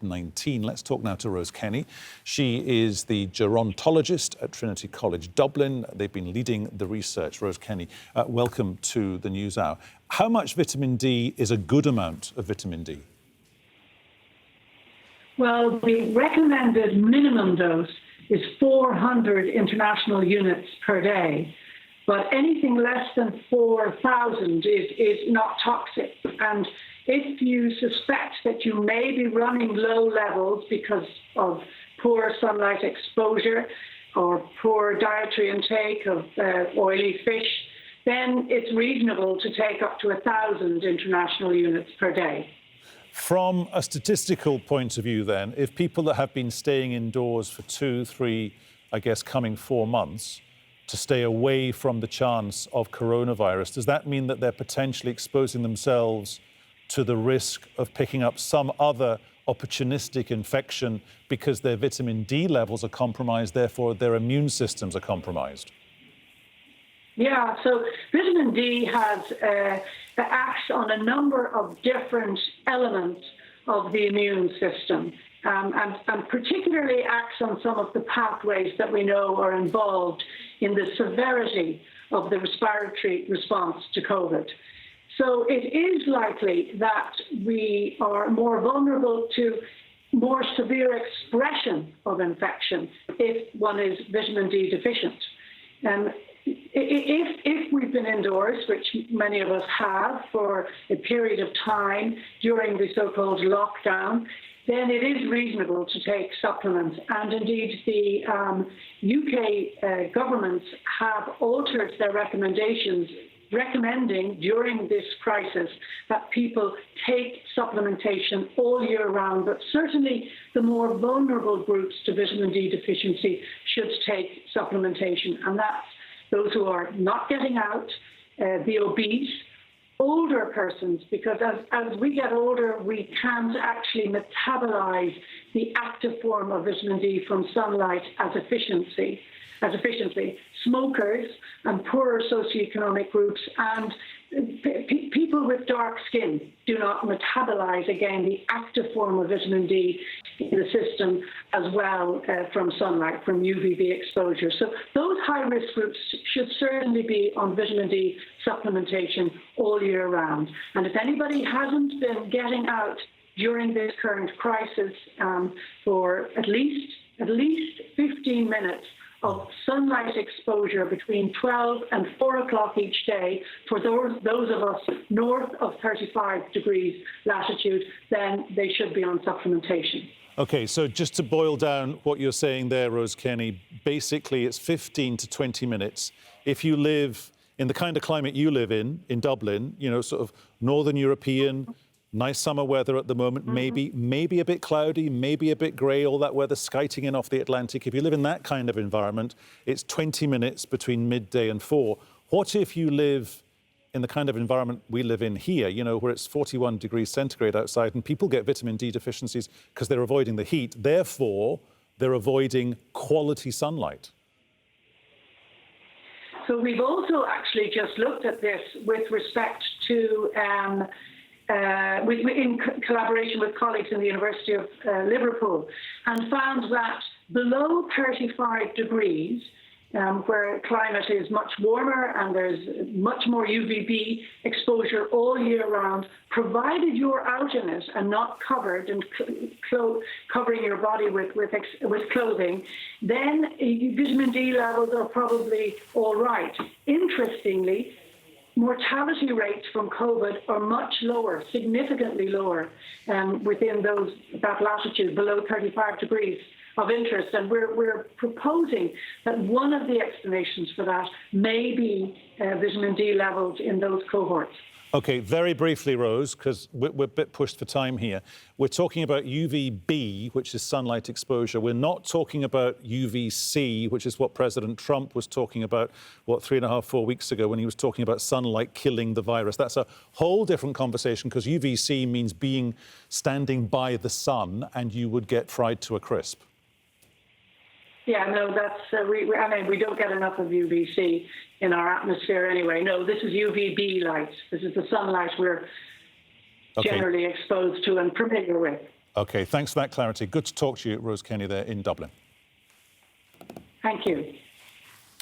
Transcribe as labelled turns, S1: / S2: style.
S1: COVID-19. Let's talk now to Rose Kenny. She is the gerontologist at Trinity College Dublin. They've been leading the research. Rose Kenny, welcome to the NewsHour. How much vitamin D is a good amount of vitamin D?
S2: Well, the recommended minimum dose is 400 international units per day, but anything less than 4,000 is not toxic. And if you suspect that you may be running low levels because of poor sunlight exposure or poor dietary intake of oily fish, then it's reasonable to take up to 1,000 international units per day.
S1: From a statistical point of view, then, if people that have been staying indoors for 2, 3, I guess, coming 4 months to stay away from the chance of coronavirus, does that mean that they're potentially exposing themselves to the risk of picking up some other opportunistic infection because their vitamin D levels are compromised, therefore their immune systems are compromised?
S2: Yeah, so vitamin D acts on a number of different elements of the immune system, and particularly acts on some of the pathways that we know are involved in the severity of the respiratory response to COVID. So it is likely that we are more vulnerable to more severe expression of infection if one is vitamin D deficient. If we've been indoors, which many of us have for a period of time during the so-called lockdown, then it is reasonable to take supplements. And indeed, the UK governments have altered their recommendations, recommending during this crisis that people take supplementation all year round, but certainly the more vulnerable groups to vitamin D deficiency should take supplementation, and that's those who are not getting out, the obese, older persons, because as we get older, we can't actually metabolize the active form of vitamin D from sunlight as efficiently. Smokers and poorer socioeconomic groups and people with dark skin do not metabolize, again, the active form of vitamin D in the system as well from sunlight, from UVB exposure. So those high-risk groups should certainly be on vitamin D supplementation all year round. And if anybody hasn't been getting out during this current crisis for at least 15 minutes of sunlight exposure between 12 and 4 o'clock each day for those of us north of 35 degrees latitude, then they should be on supplementation.
S1: OK, so just to boil down what you're saying there, Rose Kenny, basically it's 15 to 20 minutes. If you live in the kind of climate you live in Dublin, you know, sort of Northern European, nice summer weather at the moment, maybe a bit cloudy, maybe a bit grey, all that weather skiting in off the Atlantic. If you live in that kind of environment, it's 20 minutes between midday and 4. What if you live in the kind of environment we live in here, you know, where it's 41 degrees centigrade outside and people get vitamin D deficiencies because they're avoiding the heat, therefore they're avoiding quality sunlight?
S2: So we've also actually just looked at this with respect to in collaboration with colleagues in the University of Liverpool, and found that below 35 degrees, where climate is much warmer and there's much more UVB exposure all year round, provided you're out in it and not covered and covering your body with clothing, then vitamin D levels are probably all right. Interestingly, mortality rates from COVID are much lower, significantly lower, within that latitude below 35 degrees of interest. And we're proposing that one of the explanations for that may be vitamin D levels in those cohorts.
S1: OK, very briefly, Rose, because we're a bit pushed for time here. We're talking about UVB, which is sunlight exposure. We're not talking about UVC, which is what President Trump was talking about, 3.5, 4 weeks ago when he was talking about sunlight killing the virus. That's a whole different conversation because UVC means standing by the sun and you would get fried to a crisp.
S2: Yeah, no, that's, we don't get enough of UVC in our atmosphere anyway. No, this is UVB light. This is the sunlight we're generally exposed to and familiar with.
S1: OK, thanks for that clarity. Good to talk to you, Rose Kenny, there in Dublin.
S2: Thank you.